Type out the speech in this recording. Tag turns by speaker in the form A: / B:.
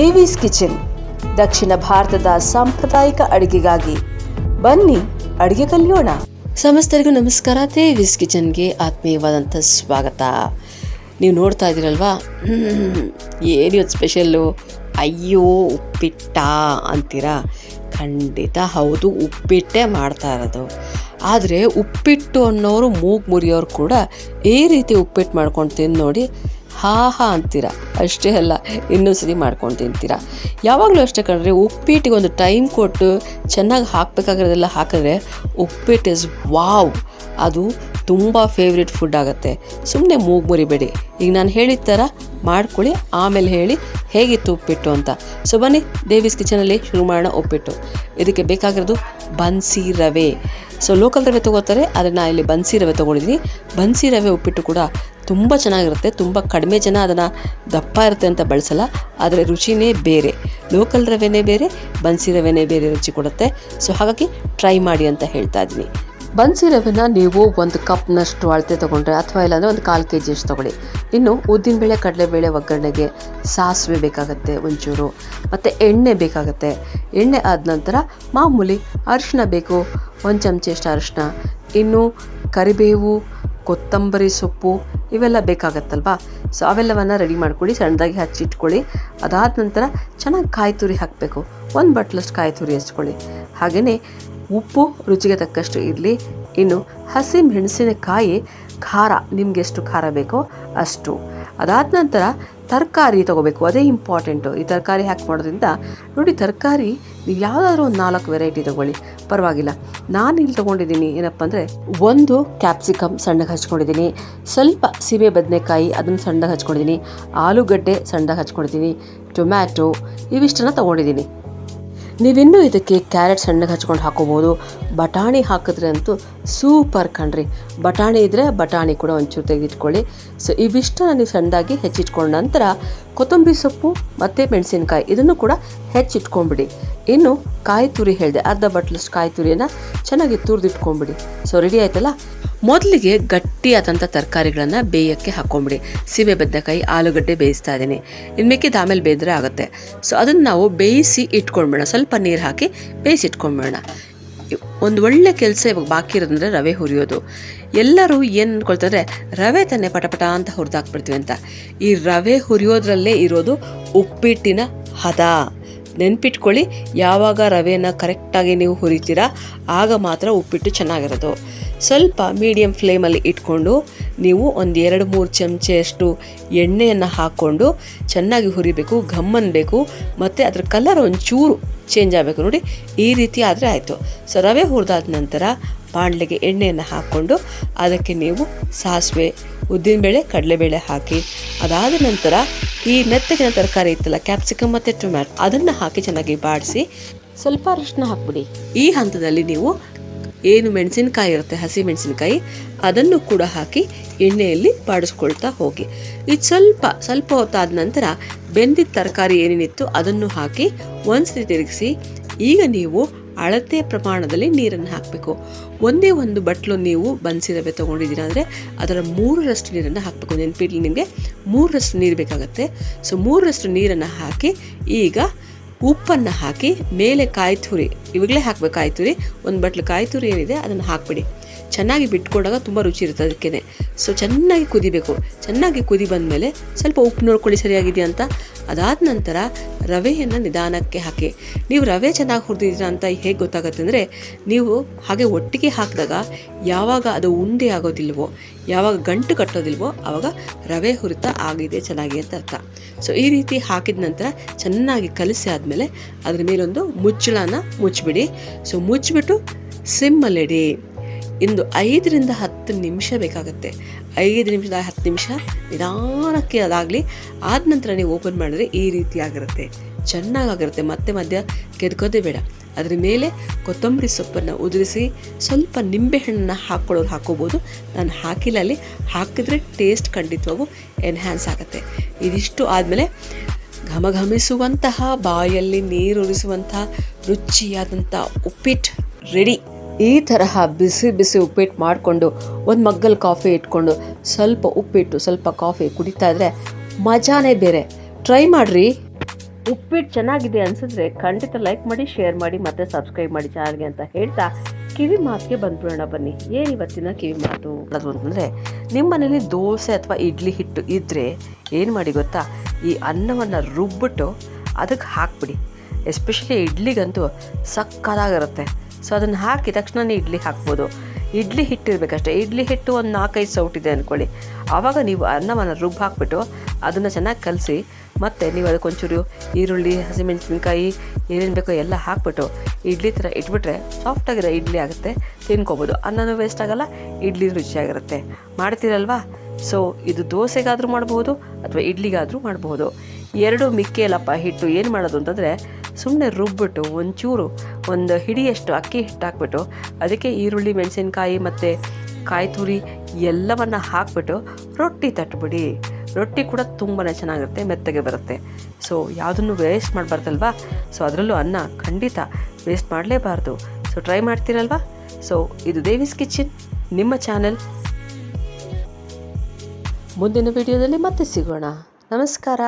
A: ದೇವೀಸ್ kitchen, ದಕ್ಷಿಣ ಭಾರತದ ಸಾಂಪ್ರದಾಯಿಕ ಅಡುಗೆಗಾಗಿ ಬನ್ನಿ ಅಡುಗೆ ಕಲಿಯೋಣ. ಸಮಸ್ತರಿಗೂ ನಮಸ್ಕಾರ. ದೇವೀಸ್ ಕಿಚನ್ಗೆ ಆತ್ಮೀಯವಾದಂಥ ಸ್ವಾಗತ. ನೀವು ನೋಡ್ತಾ ಇದ್ದೀರಲ್ವಾ, ಏನು ಸ್ಪೆಷಲ್ಲು? ಅಯ್ಯೋ ಉಪ್ಪಿಟ್ಟ ಅಂತೀರಾ? ಖಂಡಿತ ಹೌದು, ಉಪ್ಪಿಟ್ಟೇ ಮಾಡ್ತಾ ಇರೋದು. ಆದರೆ ಉಪ್ಪಿಟ್ಟು ಅನ್ನೋರು ಮೂಗು ಮುರಿಯೋರು ಕೂಡ ಈ ರೀತಿ ಉಪ್ಪಿಟ್ಟು ಮಾಡ್ಕೊಂಡು ತಿಂದು ನೋಡಿ ಹಾ ಅಂತೀರ. ಅಷ್ಟೇ ಅಲ್ಲ, ಇನ್ನೂ ಸರಿ ಮಾಡ್ಕೊಂಡು ತಿಂತೀರ. ಯಾವಾಗಲೂ ಅಷ್ಟೇ ಕಣ್ರಿ, ಉಪ್ಪಿಟ್ಟಿಗೆ ಒಂದು ಟೈಮ್ ಕೊಟ್ಟು ಚೆನ್ನಾಗಿ ಹಾಕಬೇಕಾಗಿರೋದೆಲ್ಲ ಹಾಕಿದ್ರೆ ಉಪ್ಪಿಟ್ಟು ಇಸ್ ವಾವ್, ಅದು ತುಂಬ ಫೇವ್ರೆಟ್ ಫುಡ್ ಆಗುತ್ತೆ. ಸುಮ್ಮನೆ ಮೂಗು ಮುರಿಬೇಡಿ. ಈಗ ನಾನು ಹೇಳಿದ ಥರ ಮಾಡ್ಕೊಳ್ಳಿ, ಆಮೇಲೆ ಹೇಳಿ ಹೇಗಿತ್ತು ಉಪ್ಪಿಟ್ಟು ಅಂತ. ಸೊ ಬನ್ನಿ, ದೇವೀಸ್ ಕಿಚನಲ್ಲಿ ಶುರು ಮಾಡೋಣ ಉಪ್ಪಿಟ್ಟು. ಇದಕ್ಕೆ ಬೇಕಾಗಿರೋದು ಬನ್ಸಿ ರವೆ. ಸೊ ಲೋಕಲ್ ರವೆ ತೊಗೋತಾರೆ, ಆದರೆ ನಾನು ಇಲ್ಲಿ ಬನ್ಸಿ ರವೆ ತೊಗೊಂಡಿದ್ದೀನಿ. ಬನ್ಸಿ ರವೆ ಉಪ್ಪಿಟ್ಟು ಕೂಡ ತುಂಬ ಚೆನ್ನಾಗಿರುತ್ತೆ. ತುಂಬ ಕಡಿಮೆ ಜನ ಅದನ್ನು ದಪ್ಪ ಇರುತ್ತೆ ಅಂತ ಬಳಸಲ್ಲ, ಆದರೆ ರುಚಿನೇ ಬೇರೆ. ಲೋಕಲ್ ರವೆನೇ ಬೇರೆ, ಬನ್ಸಿ ರವೆನೇ ಬೇರೆ ರುಚಿ ಕೊಡುತ್ತೆ. ಸೊ ಹಾಗಾಗಿ ಟ್ರೈ ಮಾಡಿ ಅಂತ ಹೇಳ್ತಾ ಇದ್ದೀನಿ. ಬನ್ಸಿ ರವೆನ ನೀವು 1 ಕಪ್ನಷ್ಟು ಅಳತೆ ತೊಗೊಂಡ್ರೆ, ಅಥವಾ ಇಲ್ಲಾಂದರೆ ಒಂದು 1/4 kg ಅಷ್ಟು ತೊಗೊಳ್ಳಿ. ಇನ್ನು ಉದ್ದಿನಬೇಳೆ, ಕಡಲೆಬೇಳೆ ಒಗ್ಗರಣೆಗೆ ಸಾಸಿವೆ ಬೇಕಾಗುತ್ತೆ ಒಂಚೂರು, ಮತ್ತು ಎಣ್ಣೆ ಬೇಕಾಗುತ್ತೆ. ಎಣ್ಣೆ ಆದ ನಂತರ ಮಾಮೂಲಿ ಅರಿಶಿನ ಬೇಕು, 1 ಚಮಚೆಯಷ್ಟು ಅರಿಶಿನ. ಇನ್ನು ಕರಿಬೇವು, ಕೊತ್ತಂಬರಿ ಸೊಪ್ಪು ಇವೆಲ್ಲ ಬೇಕಾಗತ್ತಲ್ವಾ. ಸೊ ಅವೆಲ್ಲವನ್ನು ರೆಡಿ ಮಾಡ್ಕೊಳ್ಳಿ, ಸಣ್ಣದಾಗಿ ಹಚ್ಚಿಟ್ಕೊಳ್ಳಿ. ಅದಾದ ನಂತರ ಚೆನ್ನಾಗಿ ಕಾಯಿ ತುರಿ ಹಾಕಬೇಕು. 1 ಬಟ್ಲಷ್ಟು ಕಾಯಿ ತುರಿ ಹಚ್ಕೊಳ್ಳಿ. ಹಾಗೆಯೇ ಉಪ್ಪು ರುಚಿಗೆ ತಕ್ಕಷ್ಟು ಇರಲಿ. ಇನ್ನು ಹಸಿ ಮೆಣಸಿನಕಾಯಿ ಖಾರ, ನಿಮ್ಗೆ ಎಷ್ಟು ಖಾರ ಬೇಕೋ ಅಷ್ಟು. ಅದಾದ ನಂತರ ತರಕಾರಿ ತೊಗೋಬೇಕು, ಅದೇ ಇಂಪಾರ್ಟೆಂಟು. ಈ ತರಕಾರಿ ಹಾಕಿ ಮಾಡೋದ್ರಿಂದ ನೋಡಿ, ತರಕಾರಿ ನೀವು ಯಾವುದಾದ್ರೂ ಒಂದು 4 ವೆರೈಟಿ ತೊಗೊಳ್ಳಿ, ಪರವಾಗಿಲ್ಲ. ನಾನು ಇಲ್ಲಿ ತೊಗೊಂಡಿದ್ದೀನಿ ಏನಪ್ಪ ಅಂದರೆ, 1 ಕ್ಯಾಪ್ಸಿಕಮ್ ಸಣ್ಣಗೆ ಹಚ್ಕೊಂಡಿದ್ದೀನಿ, ಸ್ವಲ್ಪ ಸೀಮೆ ಬದನೆಕಾಯಿ ಅದನ್ನು ಸಣ್ಣಗೆ ಹಚ್ಕೊಂಡಿದ್ದೀನಿ, ಆಲೂಗಡ್ಡೆ ಸಣ್ಣಗೆ ಹಚ್ಕೊಂಡಿದ್ದೀನಿ, ಟೊಮ್ಯಾಟೊ ಇವಿಷ್ಟನ್ನು ತೊಗೊಂಡಿದ್ದೀನಿ. ನೀವಿನ್ನೂ ಇದಕ್ಕೆ ಕ್ಯಾರೆಟ್ ಸಣ್ಣಗೆ ಹಚ್ಕೊಂಡು ಹಾಕೋಬೋದು. ಬಟಾಣಿ ಹಾಕಿದ್ರೆ ಅಂತೂ ಸೂಪರ್ ಕಣ್ರಿ. ಬಟಾಣಿ ಇದ್ದರೆ ಬಟಾಣಿ ಕೂಡ ಒಂಚೂರು ತೆಗೆದಿಟ್ಕೊಳ್ಳಿ. ಸೊ ಇವಿಷ್ಟನ್ನು ನೀವು ಸಣ್ಣದಾಗಿ ಹೆಚ್ಚಿಟ್ಕೊಂಡ ನಂತರ ಕೊತ್ತಂಬರಿ ಸೊಪ್ಪು ಮತ್ತು ಮೆಣಸಿನಕಾಯಿ ಇದನ್ನು ಕೂಡ ಹೆಚ್ಚಿಟ್ಕೊಂಡ್ಬಿಡಿ. ಇನ್ನು ಕಾಯಿ ತುರಿ ಹೇಳಿದೆ, ಅರ್ಧ ಬಟ್ಲಷ್ಟು ಕಾಯಿ ತುರಿಯನ್ನು ಚೆನ್ನಾಗಿ ತುರಿದಿಟ್ಕೊಂಡ್ಬಿಡಿ. ಸೊ ರೆಡಿ ಆಯ್ತಲ್ಲ. ಮೊದಲಿಗೆ ಗಟ್ಟಿಯಾದಂಥ ತರಕಾರಿಗಳನ್ನು ಬೇಯಕ್ಕೆ ಹಾಕ್ಕೊಂಬಿಡಿ. ಸೀಮೆ ಬದನೆಕಾಯಿ, ಆಲೂಗಡ್ಡೆ ಬೇಯಿಸ್ತಾ ಇದ್ದೀನಿ. ಇನ್ನು ಮಿಕ್ಕಿದ ಆಮೇಲೆ ಬೇಯಿದ್ರೆ ಆಗುತ್ತೆ. ಸೊ ಅದನ್ನು ನಾವು ಬೇಯಿಸಿ ಇಟ್ಕೊಂಡ್ಬೇಡ, ಸ್ವಲ್ಪ ನೀರು ಹಾಕಿ ಬೇಯಿಸಿ ಇಟ್ಕೊಂಡ್ಬೇಡ. ಒಂದು ಒಳ್ಳೆ ಕೆಲಸ ಇವಾಗ ಬಾಕಿ ಇರೋದಂದರೆ ರವೆ ಹುರಿಯೋದು. ಎಲ್ಲರೂ ಏನು ಅಂದ್ಕೊಳ್ತಾರೆ, ರವೆ ತಾನೆ ಪಟಪಟ ಅಂತ ಹುರಿದಾಕ್ಬಿಡ್ತೀವಿ ಅಂತ. ಈ ರವೆ ಹುರಿಯೋದ್ರಲ್ಲೇ ಇರೋದು ಉಪ್ಪಿಟ್ಟಿನ ಹದ. ನೆನ್ಪಿಟ್ಕೊಳ್ಳಿ, ಯಾವಾಗ ರವೆನ ಕರೆಕ್ಟಾಗಿ ನೀವು ಹುರಿತೀರಾ ಆಗ ಮಾತ್ರ ಉಪ್ಪಿಟ್ಟು ಚೆನ್ನಾಗಿರೋದು. ಸ್ವಲ್ಪ ಮೀಡಿಯಮ್ ಫ್ಲೇಮಲ್ಲಿ ಇಟ್ಕೊಂಡು ನೀವು ಒಂದು 2-3 ಚಮಚೆಯಷ್ಟು ಎಣ್ಣೆಯನ್ನು ಹಾಕ್ಕೊಂಡು ಚೆನ್ನಾಗಿ ಹುರಿಬೇಕು, ಘಮ್ಮನ್ಬೇಕು, ಮತ್ತು ಅದರ ಕಲರ್ ಒಂಚೂರು ಚೇಂಜ್ ಆಗಬೇಕು. ನೋಡಿ, ಈ ರೀತಿ ಆದರೆ ಆಯಿತು. ಸೊ ರವೆ ಹುರಿದಾದ ನಂತರ ಬಾಣಲೆಗೆ ಎಣ್ಣೆಯನ್ನು ಹಾಕ್ಕೊಂಡು ಅದಕ್ಕೆ ನೀವು ಸಾಸಿವೆ, ಉದ್ದಿನಬೇಳೆ, ಕಡಲೆಬೇಳೆ ಹಾಕಿ, ಅದಾದ ನಂತರ ಈ ಮೆತ್ತಗಿನ ತರಕಾರಿ ಇತ್ತಲ್ಲ, ಕ್ಯಾಪ್ಸಿಕಮ್ ಮತ್ತು ಟೊಮ್ಯಾಟೊ ಅದನ್ನು ಹಾಕಿ ಚೆನ್ನಾಗಿ ಬಾಡಿಸಿ ಸ್ವಲ್ಪ ಅರಿಶಿನ ಹಾಕ್ಬಿಡಿ. ಈ ಹಂತದಲ್ಲಿ ನೀವು ಏನು ಮೆಣಸಿನಕಾಯಿ ಇರುತ್ತೆ, ಹಸಿ ಮೆಣಸಿನಕಾಯಿ, ಅದನ್ನು ಕೂಡ ಹಾಕಿ ಎಣ್ಣೆಯಲ್ಲಿ ಬಾಡಿಸ್ಕೊಳ್ತಾ ಹೋಗಿ. ಇದು ಸ್ವಲ್ಪ ಹೊತ್ತಾದ ನಂತರ ಬೆಂದಿದ್ದ ತರಕಾರಿ ಏನೇನಿತ್ತು ಅದನ್ನು ಹಾಕಿ ಒಂದ್ಸತಿ ತಿರುಗಿಸಿ. ಈಗ ನೀವು ಅಳತೆ ಪ್ರಮಾಣದಲ್ಲಿ ನೀರನ್ನು ಹಾಕಬೇಕು. ಒಂದೇ ಒಂದು ಬಟ್ಲು ನೀವು ಬನ್ಸಿ ರವೆ ತೊಗೊಂಡಿದ್ದೀರ ಅಂದರೆ ಅದರ 3ರಷ್ಟು ನೀರನ್ನು ಹಾಕಬೇಕು. ನೆನಪಿರಲಿ, ನಿಮಗೆ 3ರಷ್ಟು ನೀರು ಬೇಕಾಗುತ್ತೆ. ಸೊ 3ರಷ್ಟು ನೀರನ್ನು ಹಾಕಿ ಈಗ ಉಪ್ಪನ್ನು ಹಾಕಿ ಮೇಲೆ ಕಾಯಿ ತುರಿ, ಇವಾಗಲೇ ಹಾಕಬೇಕು ಕಾಯಿ ತುರಿ. 1 ಬಟ್ಲು ಕಾಯಿ ತುರಿ ಏನಿದೆ ಅದನ್ನು ಹಾಕಿಬಿಡಿ. ಚೆನ್ನಾಗಿ ಬಿಟ್ಕೊಂಡಾಗ ತುಂಬ ರುಚಿ ಇರುತ್ತೆ ಅದಕ್ಕೇ. ಸೊ ಚೆನ್ನಾಗಿ ಕುದಿಬೇಕು. ಚೆನ್ನಾಗಿ ಕುದಿ ಬಂದಮೇಲೆ ಸ್ವಲ್ಪ ಉಪ್ಪು ನೋಡ್ಕೊಳ್ಳಿ ಸರಿಯಾಗಿದೆಯಾ ಅಂತ. ಅದಾದ ನಂತರ ರವೆಯನ್ನು ನಿಧಾನಕ್ಕೆ ಹಾಕಿ. ನೀವು ರವೆ ಚೆನ್ನಾಗಿ ಹುರಿದಿದ್ದೀರಾ ಅಂತ ಹೇಗೆ ಗೊತ್ತಾಗುತ್ತೆ ಅಂದರೆ, ನೀವು ಹಾಗೆ ಒಟ್ಟಿಗೆ ಹಾಕಿದಾಗ ಯಾವಾಗ ಅದು ಉಂಡೆ ಆಗೋದಿಲ್ವೋ, ಯಾವಾಗ ಗಂಟು ಕಟ್ಟೋದಿಲ್ವೋ ಆವಾಗ ರವೆ ಹುರಿತ ಆಗಿದೆ ಚೆನ್ನಾಗಿ ಅಂತ ಅರ್ಥ. ಸೊ ಈ ರೀತಿ ಹಾಕಿದ ನಂತರ ಚೆನ್ನಾಗಿ ಕಲಸಿ ಆದಮೇಲೆ ಅದ್ರ ಮೇಲೊಂದು ಮುಚ್ಚಳನ ಮುಚ್ಚಿಬಿಡಿ. ಸೊ ಮುಚ್ಚಿಬಿಟ್ಟು ಸಿಮ್ಮಲ್ಲಿಡಿ. ಇಂದು 5ರಿಂದ 10 ನಿಮಿಷ ಬೇಕಾಗುತ್ತೆ. 5 ನಿಮಿಷದ 10 ನಿಮಿಷ ನಿಧಾನಕ್ಕೆ ಅದಾಗಲಿ. ಆದ ನಂತರ ನೀವು ಓಪನ್ ಮಾಡಿದ್ರೆ ಈ ರೀತಿ ಆಗಿರುತ್ತೆ, ಚೆನ್ನಾಗಿರುತ್ತೆ. ಮತ್ತೆ ಮಧ್ಯ ಕೆದಕೋದೇ ಬೇಡ. ಅದ್ರ ಮೇಲೆ ಕೊತ್ತಂಬರಿ ಸೊಪ್ಪನ್ನು ಉದುರಿಸಿ ಸ್ವಲ್ಪ ನಿಂಬೆಹಣ್ಣನ್ನು ಹಾಕ್ಕೊಳ್ಳೋರು ಹಾಕೋಬೋದು. ನಾನು ಹಾಕಿಲ್ಲ, ಅಲ್ಲಿ ಹಾಕಿದ್ರೆ ಟೇಸ್ಟ್ ಖಂಡಿತವಾಗೂ ಎನ್ಹ್ಯಾನ್ಸ್ ಆಗುತ್ತೆ. ಇದಿಷ್ಟು ಆದಮೇಲೆ ಘಮಘಮಿಸುವಂತಹ, ಬಾಯಲ್ಲಿ ನೀರುರಿಸುವಂತಹ ರುಚಿಯಾದಂಥ ಉಪ್ಪಿಟ್ಟು ರೆಡಿ. ಈ ತರಹ ಬಿಸಿ ಬಿಸಿ ಉಪ್ಪಿಟ್ಟು ಮಾಡಿಕೊಂಡು ಒಂದು ಮಗ್ಗಲ್ ಕಾಫಿ ಇಟ್ಕೊಂಡು ಸ್ವಲ್ಪ ಉಪ್ಪಿಟ್ಟು ಸ್ವಲ್ಪ ಕಾಫಿ ಕುಡಿತಾ ಇದ್ರೆ ಮಜಾನೇ ಬೇರೆ. ಟ್ರೈ ಮಾಡಿರಿ. ಉಪ್ಪಿಟ್ಟು ಚೆನ್ನಾಗಿದೆ ಅನಿಸಿದ್ರೆ ಖಂಡಿತ ಲೈಕ್ ಮಾಡಿ, ಶೇರ್ ಮಾಡಿ ಮತ್ತು ಸಬ್ಸ್ಕ್ರೈಬ್ ಮಾಡಿ ಚಾನಲ್ಗೆ ಅಂತ ಹೇಳ್ತಾ ಕಿವಿ ಮಾತಿಗೆ ಬಂದ್ಬಿಡೋಣ ಬನ್ನಿ. ಏನು ಇವತ್ತಿನ ಕಿವಿ ಮಾತು ಅದು ಅಂತಂದರೆ, ನಿಮ್ಮ ಮನೇಲಿ ದೋಸೆ ಅಥವಾ ಇಡ್ಲಿ ಹಿಟ್ಟು ಇದ್ದರೆ ಏನು ಮಾಡಿ ಗೊತ್ತಾ, ಈ ಅನ್ನವನ್ನು ರುಬ್ಬಿಟ್ಟು ಅದಕ್ಕೆ ಹಾಕ್ಬಿಡಿ. ಎಸ್ಪೆಷಲಿ ಇಡ್ಲಿಗಂತೂ ಸಕ್ಕತ್ತಾಗಿರುತ್ತೆ. ಸೊ ಅದನ್ನು ಹಾಕಿ ತಕ್ಷಣ ಇಡ್ಲಿ ಹಾಕ್ಬೋದು. ಇಡ್ಲಿ ಹಿಟ್ಟು ಇರಬೇಕಷ್ಟೇ. ಇಡ್ಲಿ ಹಿಟ್ಟು ಒಂದು 4-5 ಸೌಟಿದೆ ಅಂದ್ಕೊಳ್ಳಿ. ಆವಾಗ ನೀವು ಅನ್ನವನ್ನು ಹಾಕ್ಬಿಟ್ಟು ಅದನ್ನು ಚೆನ್ನಾಗಿ ಕಲಸಿ, ಮತ್ತು ನೀವು ಅದಕ್ಕೊಂಚೂರು ಈರುಳ್ಳಿ, ಹಸಿಮೆಣಸಿನ್ಕಾಯಿ ಏನೇನು ಬೇಕೋ ಎಲ್ಲ ಹಾಕ್ಬಿಟ್ಟು ಇಡ್ಲಿ ಥರ ಇಟ್ಬಿಟ್ರೆ ಸಾಫ್ಟಾಗಿರೋ ಇಡ್ಲಿ ಆಗುತ್ತೆ, ತಿನ್ಕೊಬೋದು. ಅನ್ನನೂ ವೇಸ್ಟ್ ಆಗೋಲ್ಲ, ಇಡ್ಲಿ ರುಚಿಯಾಗಿರುತ್ತೆ. ಮಾಡ್ತೀರಲ್ವಾ? ಸೊ ಇದು ದೋಸೆಗಾದರೂ ಮಾಡ್ಬೋದು ಅಥವಾ ಇಡ್ಲಿಗಾದರೂ ಮಾಡ್ಬೋದು. ಎರಡು ಮಿಕ್ಕಿಯಲ್ಲಪ್ಪ ಹಿಟ್ಟು. ಏನು ಮಾಡೋದು ಅಂತಂದರೆ, ಸುಮ್ಮನೆ ರುಬ್ಬಿಟ್ಟು ಒಂದು ಹಿಡಿಯಷ್ಟು ಅಕ್ಕಿ ಹಿಟ್ಟು ಹಾಕ್ಬಿಟ್ಟು ಅದಕ್ಕೆ ಈರುಳ್ಳಿ, ಮೆಣಸಿನ್ಕಾಯಿ ಮತ್ತು ಕಾಯಿ ತುರಿ ಎಲ್ಲವನ್ನು ಹಾಕ್ಬಿಟ್ಟು ರೊಟ್ಟಿ ತಟ್ಬಿಡಿ. ರೊಟ್ಟಿ ಕೂಡ ತುಂಬಾ ಚೆನ್ನಾಗಿರುತ್ತೆ, ಮೆತ್ತಗೆ ಬರುತ್ತೆ. ಸೊ ಯಾವುದನ್ನು ವೇಸ್ಟ್ ಮಾಡಬಾರ್ದಲ್ವಾ? ಸೊ ಅದರಲ್ಲೂ ಅನ್ನ ಖಂಡಿತ ವೇಸ್ಟ್ ಮಾಡಲೇಬಾರ್ದು. ಸೊ ಟ್ರೈ ಮಾಡ್ತೀರಲ್ವಾ? ಸೊ ಇದು ದೇವೀಸ್ ಕಿಚನ್, ನಿಮ್ಮ ಚಾನೆಲ್. ಮುಂದಿನ ವಿಡಿಯೋದಲ್ಲಿ ಮತ್ತೆ ಸಿಗೋಣ. ನಮಸ್ಕಾರ.